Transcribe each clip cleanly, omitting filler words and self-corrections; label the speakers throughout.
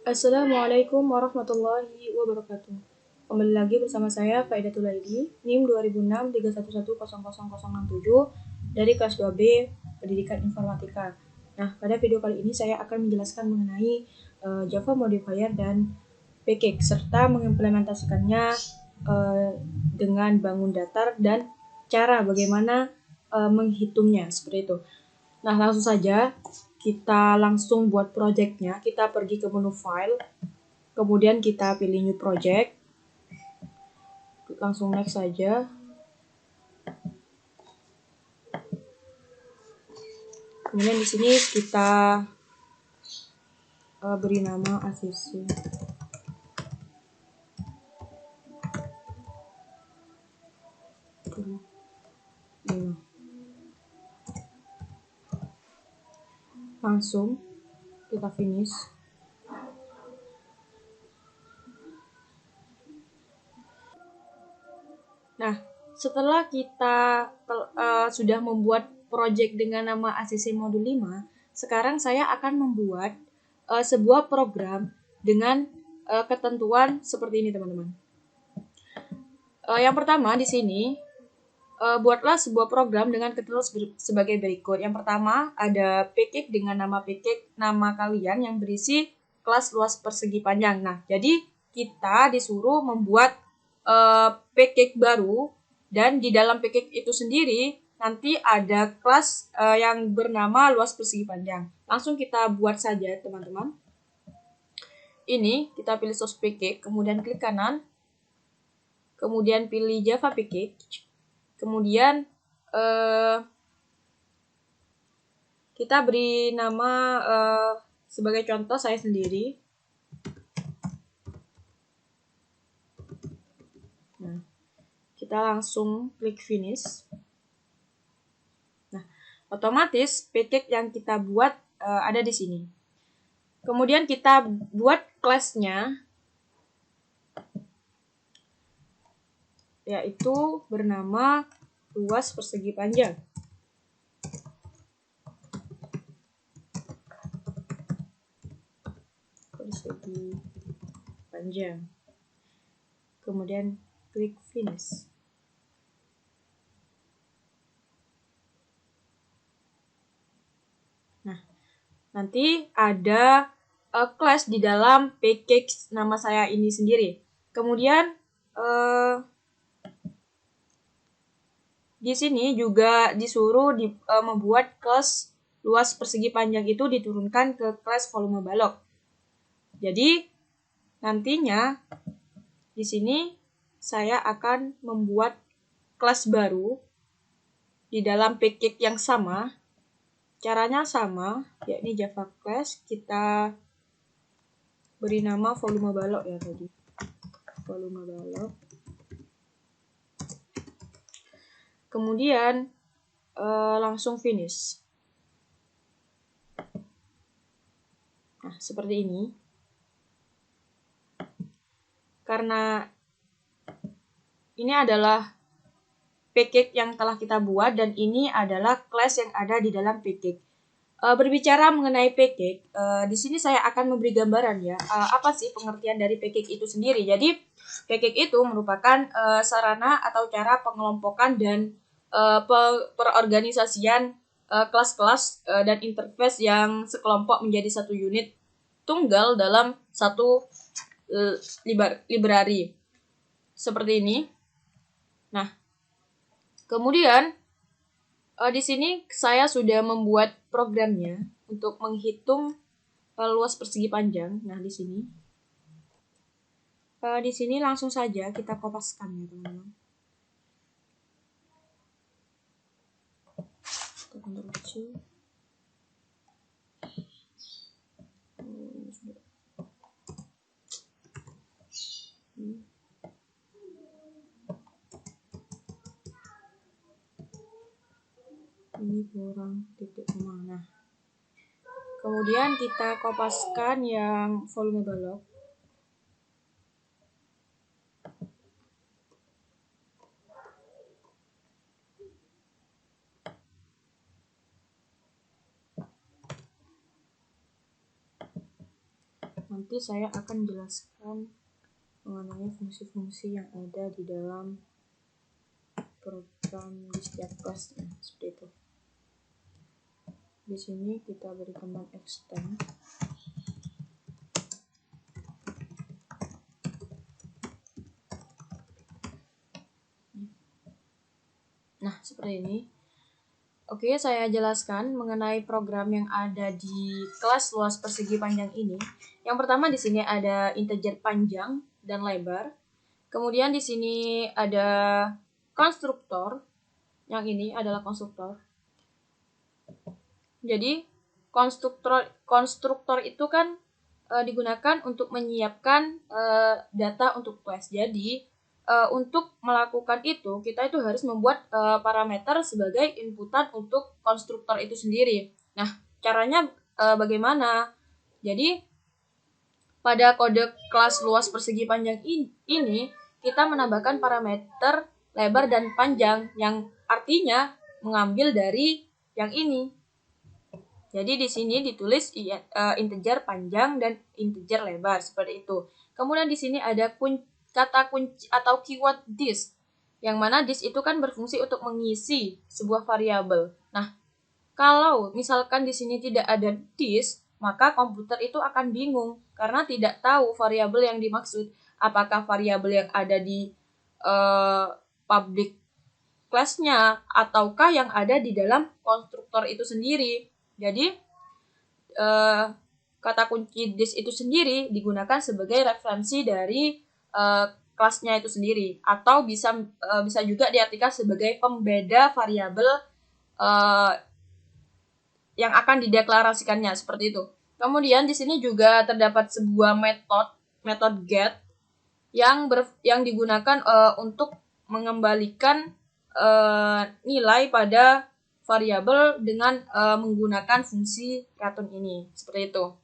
Speaker 1: Assalamualaikum warahmatullahi wabarakatuh. Kembali lagi bersama saya Faidatul Laili, NIM 200631100067 dari kelas 2B Pendidikan Informatika. Nah, pada video kali ini saya akan menjelaskan mengenai Java Modifier dan PKIK serta mengimplementasikannya dengan bangun datar dan cara bagaimana menghitungnya seperti itu. Nah, langsung saja kita langsung buat projectnya. Kita pergi ke menu file, kemudian kita pilih new project, langsung next saja. Kemudian di sini kita beri nama ACC. Langsung kita finish. Nah, setelah kita sudah membuat project dengan nama ACC Modul 5, sekarang saya akan membuat sebuah program dengan ketentuan seperti ini, teman-teman. Yang pertama di sini, buatlah sebuah program dengan ketentuan sebagai berikut. Yang pertama, ada PKIK dengan nama PKIK nama kalian yang berisi kelas luas persegi panjang. Nah, jadi kita disuruh membuat PKIK baru, dan di dalam PKIK itu sendiri nanti ada kelas yang bernama luas persegi panjang. Langsung kita buat saja, teman-teman. Ini kita pilih source PKIK, kemudian klik kanan, kemudian pilih Java PKIK, kemudian kita beri nama sebagai contoh saya sendiri. Nah, kita langsung klik finish. Nah, otomatis PKIK yang kita buat ada di sini. Kemudian kita buat kelasnya, yaitu bernama luas persegi panjang. Persegi panjang. Kemudian klik finish. Nah, nanti ada kelas di dalam PKIK nama saya ini sendiri. Kemudian di sini juga disuruh membuat kelas luas persegi panjang itu diturunkan ke kelas volume balok. Jadi nantinya di sini saya akan membuat kelas baru di dalam PKIK yang sama. Caranya sama, yakni Java class, kita beri nama volume balok ya tadi. Volume balok. Kemudian langsung finish. Nah, seperti ini. Karena ini adalah PKIK yang telah kita buat dan ini adalah kelas yang ada di dalam PKIK. Berbicara mengenai PKIK, di sini saya akan memberi gambaran ya, apa sih pengertian dari PKIK itu sendiri. Jadi PKIK itu merupakan sarana atau cara pengelompokan dan perorganisasian kelas-kelas dan interface yang sekelompok menjadi satu unit tunggal dalam satu library. Seperti ini. Nah, kemudian di sini saya sudah membuat programnya untuk menghitung luas persegi panjang. Nah, di sini langsung saja kita kopaskan ya, teman-teman. Kita kecil. Ini kurang titik kemana. Kemudian kita kopaskan yang volume balok. nanti saya akan jelaskan mengenai fungsi-fungsi yang ada di dalam program di setiap kelasnya, seperti itu. Di sini kita beri command extend. Nah, seperti ini. Oke, saya jelaskan mengenai program yang ada di kelas luas persegi panjang ini. Yang pertama di sini ada integer panjang dan lebar. Kemudian di sini ada konstruktor. Yang ini adalah konstruktor. Jadi konstruktor itu kan digunakan untuk menyiapkan data untuk kelas. Jadi untuk melakukan itu kita itu harus membuat parameter sebagai inputan untuk konstruktor itu sendiri. Nah, caranya bagaimana? Jadi pada kode kelas luas persegi panjang ini kita menambahkan parameter lebar dan panjang yang artinya mengambil dari yang ini. Jadi di sini ditulis integer panjang dan integer lebar seperti itu. Kemudian di sini ada kata kunci atau keyword this, yang mana this itu kan berfungsi untuk mengisi sebuah variabel. Nah, kalau misalkan di sini tidak ada this, maka komputer itu akan bingung karena tidak tahu variabel yang dimaksud. Apakah variabel yang ada di public class-nya ataukah yang ada di dalam konstruktor itu sendiri. Jadi kata kunci this itu sendiri digunakan sebagai referensi dari kelasnya itu sendiri, atau bisa juga diartikan sebagai pembeda variabel yang akan dideklarasikannya, seperti itu. Kemudian di sini juga terdapat sebuah metode get yang digunakan untuk mengembalikan nilai pada variabel dengan menggunakan fungsi return ini, seperti itu.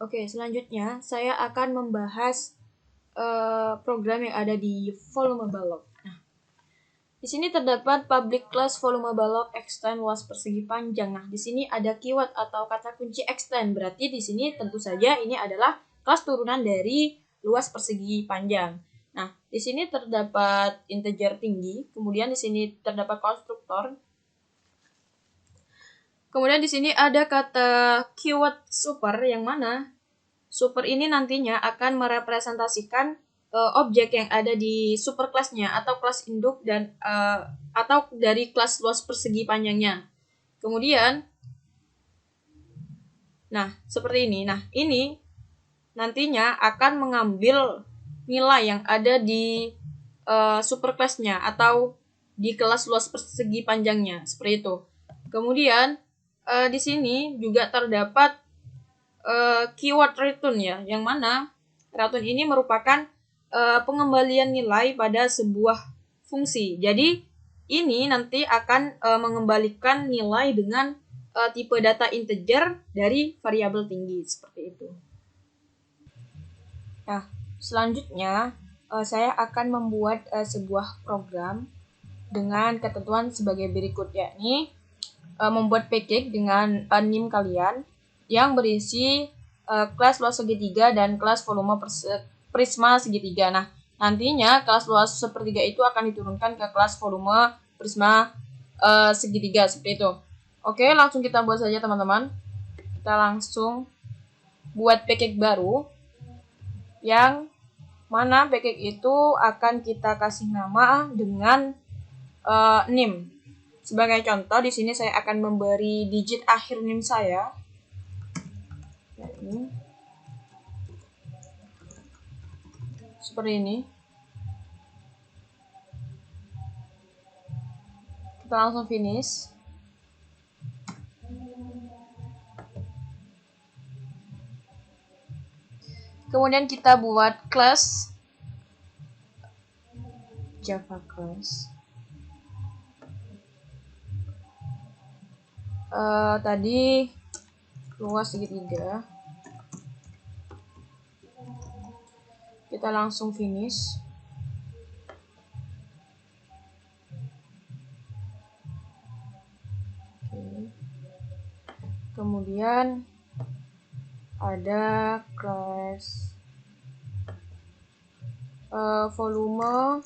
Speaker 1: Oke, selanjutnya saya akan membahas program yang ada di volumebalok. Nah, di sini terdapat public class volumebalok extend luas persegi panjang. Nah, di sini ada keyword atau kata kunci extend. Berarti di sini tentu saja ini adalah kelas turunan dari luas persegi panjang. Nah, di sini terdapat integer tinggi, kemudian di sini terdapat konstruktor. Kemudian di sini ada kata keyword super, yang mana super ini nantinya akan merepresentasikan objek yang ada di super kelasnya atau kelas induk dan atau dari kelas luas persegi panjangnya. Kemudian nah, seperti ini. Nah, ini nantinya akan mengambil nilai yang ada di super kelasnya atau di kelas luas persegi panjangnya, seperti itu. Kemudian di sini juga terdapat keyword return ya, yang mana return ini merupakan pengembalian nilai pada sebuah fungsi. Jadi ini nanti akan mengembalikan nilai dengan tipe data integer dari variabel tinggi, seperti itu. Nah, selanjutnya saya akan membuat sebuah program dengan ketentuan sebagai berikut, yakni membuat package dengan NIM kalian yang berisi kelas luas segitiga dan kelas volume prisma segitiga. Nah, nantinya kelas luas sepertiga itu akan diturunkan ke kelas volume prisma segitiga, seperti itu. Oke, langsung kita buat saja teman-teman. Kita langsung buat package baru, yang mana package itu akan kita kasih nama dengan NIM. Sebagai contoh, di sini saya akan memberi digit akhir NIM saya. Ini seperti ini. Kita langsung finish. Kemudian kita buat class Java class. Tadi luas segitiga. Kita langsung finish. Oke. Kemudian ada kelas volume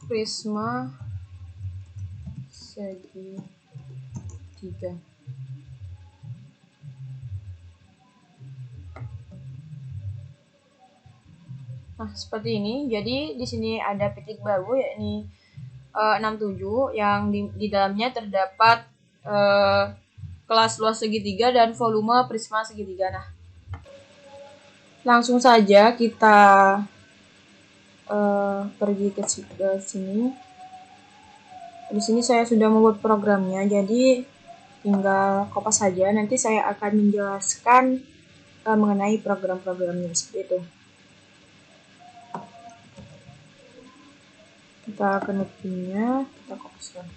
Speaker 1: prisma segitiga. Nah, seperti ini. Jadi di sini ada petik baru yakni 67 yang di dalamnya terdapat kelas luas segitiga dan volume prisma segitiga. Nah, langsung saja kita pergi ke sini. Di sini saya sudah membuat programnya, jadi tinggal kopas saja. Nanti saya akan menjelaskan mengenai program-programnya seperti itu. Kita ketiknya, kita kopaskan.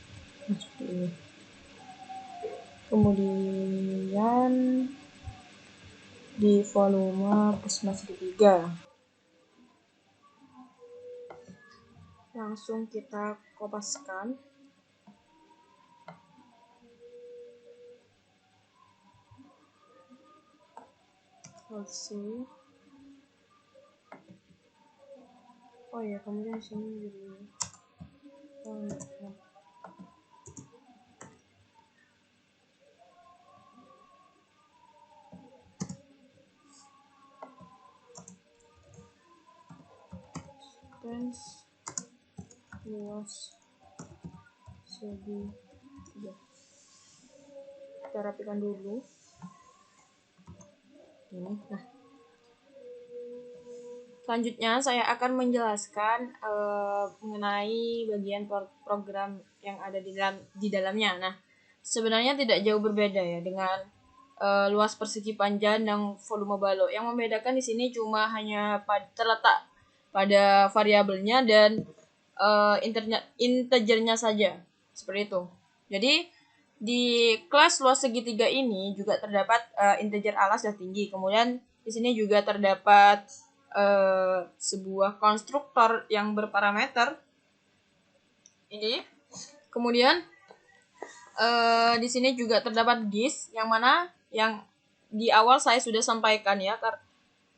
Speaker 1: Nah, seperti ini. Kemudian di volume prisma segitiga. Langsung kita kopaskan. Oke. Oh ya, kemudian sini jadi luas segitiga. Kita rapikan dulu ini. Nah, selanjutnya saya akan menjelaskan mengenai bagian program yang ada di dalamnya. Nah, sebenarnya tidak jauh berbeda ya dengan luas persegi panjang dan volume balok. Yang membedakan di sini cuma hanya terletak pada variabelnya dan integernya saja, seperti itu. Jadi di kelas luas segitiga ini juga terdapat integer alas dan tinggi. Kemudian di sini juga terdapat sebuah konstruktor yang berparameter ini. Kemudian di sini juga terdapat GIS yang mana yang di awal saya sudah sampaikan ya.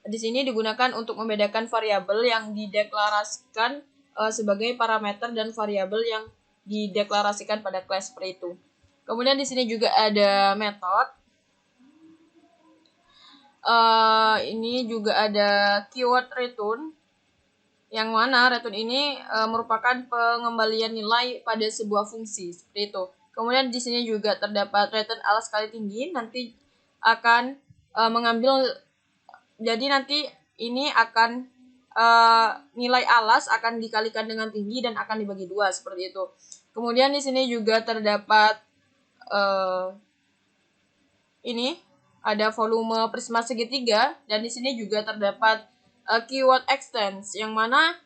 Speaker 1: Di sini digunakan untuk membedakan variabel yang dideklarasikan sebagai parameter dan variabel yang dideklarasikan pada kelas seperti itu. Kemudian di sini juga ada metode. Ini juga ada keyword return, yang mana return ini merupakan pengembalian nilai pada sebuah fungsi seperti itu. Kemudian di sini juga terdapat return alas kali tinggi, nanti akan mengambil, jadi nanti ini akan nilai alas akan dikalikan dengan tinggi dan akan dibagi 2 seperti itu. Kemudian di sini juga terdapat ini ada volume prisma segitiga, dan di sini juga terdapat keyword extends yang mana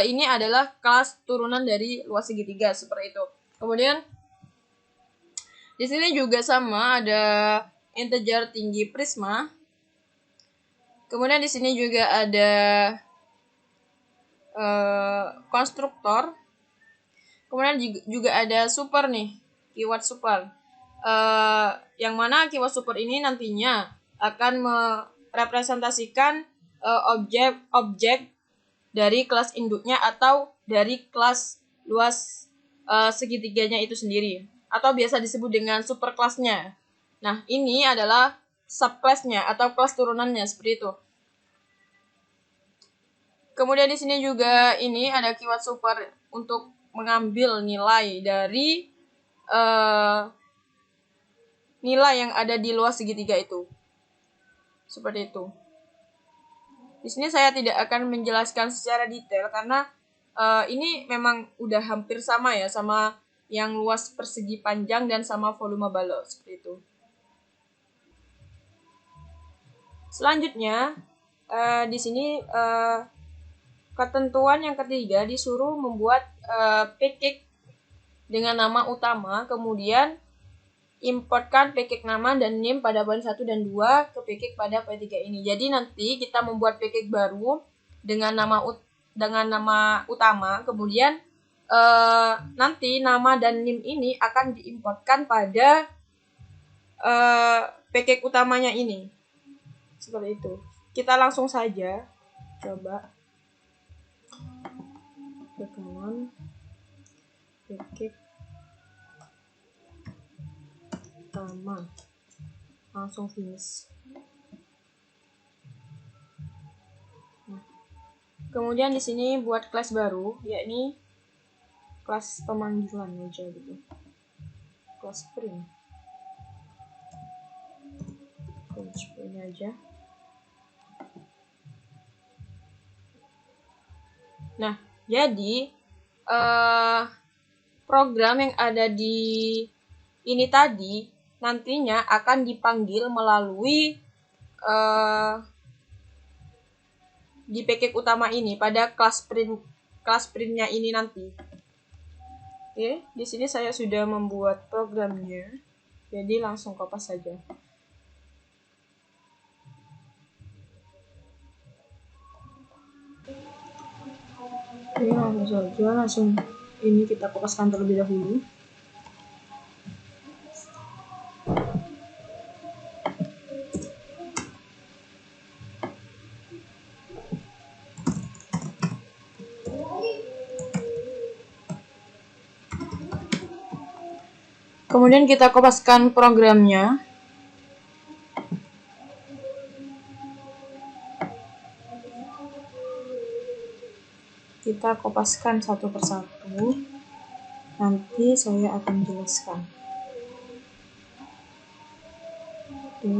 Speaker 1: ini adalah kelas turunan dari luas segitiga seperti itu. Kemudian di sini juga sama ada integer tinggi prisma. Kemudian di sini juga ada konstruktor. Kemudian juga ada super nih, keyword super. Yang mana keyword super ini nantinya akan merepresentasikan objek dari kelas induknya atau dari kelas luas segitiganya itu sendiri, atau biasa disebut dengan superclassnya. Nah, ini adalah subclassnya atau kelas turunannya seperti itu. Kemudian di sini juga ini ada keyword super untuk mengambil nilai dari nilai yang ada di luas segitiga itu. Seperti itu. Di sini saya tidak akan menjelaskan secara detail karena ini memang udah hampir sama ya, sama yang luas persegi panjang dan sama volume balok seperti itu. Selanjutnya di sini ketentuan yang ketiga disuruh membuat package dengan nama utama, kemudian importkan package nama dan name pada poin 1 dan 2 ke package pada P3 ini. Jadi nanti kita membuat package baru dengan nama utama, kemudian nanti nama dan name ini akan diimportkan pada package utamanya ini. Seperti itu. Kita langsung saja coba ke kanan, package utama, langsung finish. Nah, kemudian di sini buat kelas baru, yakni kelas pemanggilan aja gitu, kelas print aja. Nah, jadi program yang ada di ini tadi nantinya akan dipanggil melalui di package utama ini pada kelas printnya ini nanti. Oke, di sini saya sudah membuat programnya, jadi langsung kopas saja. Oke, langsung ini kita kopaskan terlebih dahulu. Kemudian kita kopaskan programnya. Kita kopaskan satu persatu. Nanti saya akan jelaskan. Oke.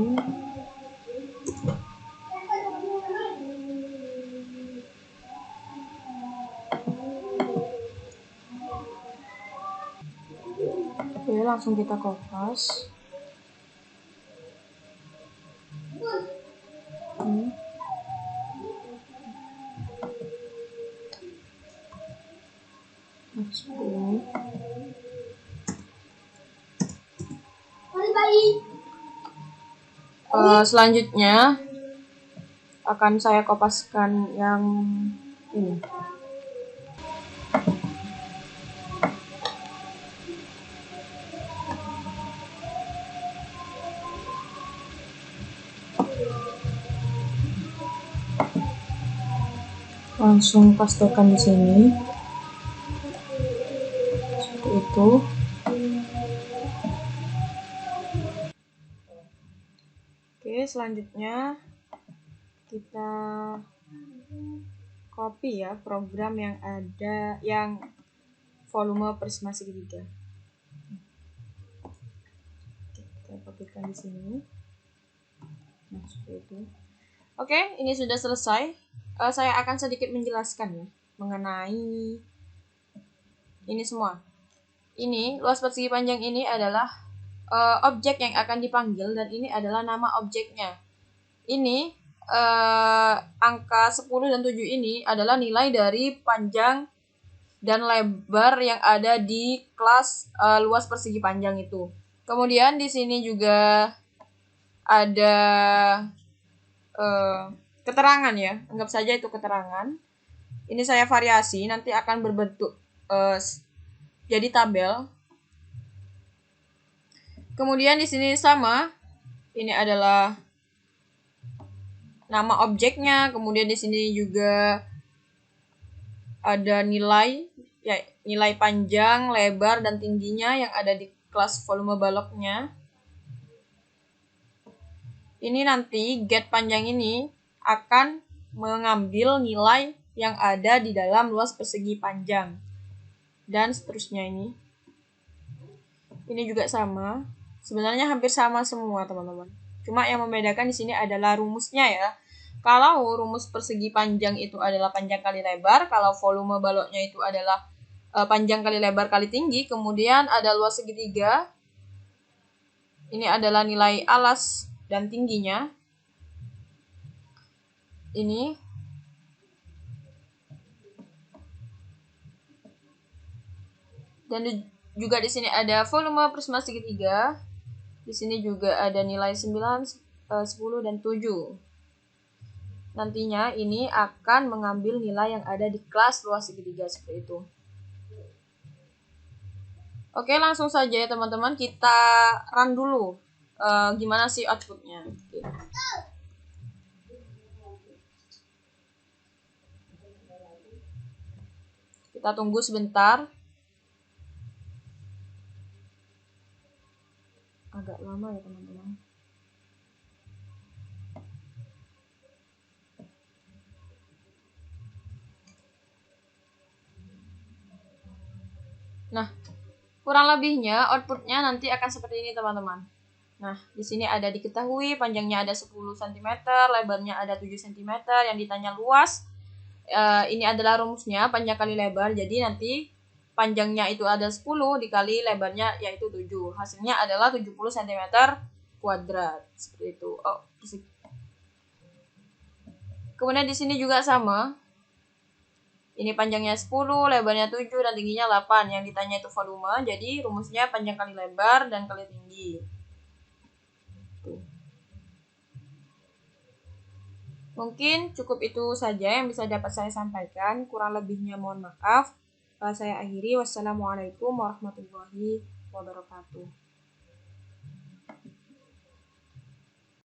Speaker 1: Oke, langsung kita kopas. Selanjutnya akan saya kopaskan yang ini. Langsung pastekan di sini. Seperti itu. Oke, selanjutnya kita copy ya program yang ada yang volume Prisma segitiga. Kita kopikan di sini. Nah, seperti itu. Oke, ini sudah selesai. Saya akan sedikit menjelaskan ya mengenai ini semua. Ini luas persegi panjang ini adalah objek yang akan dipanggil dan ini adalah nama objeknya. Ini angka 10 dan 7 ini adalah nilai dari panjang dan lebar yang ada di kelas luas persegi panjang itu. Kemudian di sini juga ada keterangan ya, anggap saja itu keterangan. Ini saya variasi, nanti akan berbentuk jadi tabel. Kemudian di sini sama, ini adalah nama objeknya. Kemudian di sini juga ada nilai, ya nilai panjang, lebar, dan tingginya yang ada di kelas volume baloknya. Ini nanti get panjang ini akan mengambil nilai yang ada di dalam luas persegi panjang. Dan seterusnya ini. Ini juga sama. Sebenarnya hampir sama semua, teman-teman. Cuma yang membedakan di sini adalah rumusnya ya. Kalau rumus persegi panjang itu adalah panjang kali lebar, kalau volume baloknya itu adalah panjang kali lebar kali tinggi, kemudian ada luas segitiga. Ini adalah nilai alas dan tingginya. Ini dan juga di sini ada volume prisma segitiga. Di sini juga ada nilai 9, 10 dan 7. Nantinya ini akan mengambil nilai yang ada di kelas luas segitiga seperti itu. Oke, langsung saja ya teman-teman, kita run dulu gimana sih outputnya. Oke. Kita tunggu sebentar. Agak lama ya teman-teman. Nah, kurang lebihnya outputnya nanti akan seperti ini teman-teman. Nah, di sini ada diketahui panjangnya ada 10 cm, lebarnya ada 7 cm, yang ditanya luas. Ini adalah rumusnya, panjang kali lebar. Jadi nanti panjangnya itu ada 10 dikali lebarnya yaitu 7. Hasilnya adalah 70 cm kuadrat. Seperti itu. Oh, kemudian di sini juga sama. Ini panjangnya 10, lebarnya 7, dan tingginya 8. Yang ditanya itu volume. Jadi rumusnya panjang kali lebar dan kali tinggi. Mungkin cukup itu saja yang bisa dapat saya sampaikan. Kurang lebihnya mohon maaf. Saya akhiri. Wassalamualaikum warahmatullahi wabarakatuh.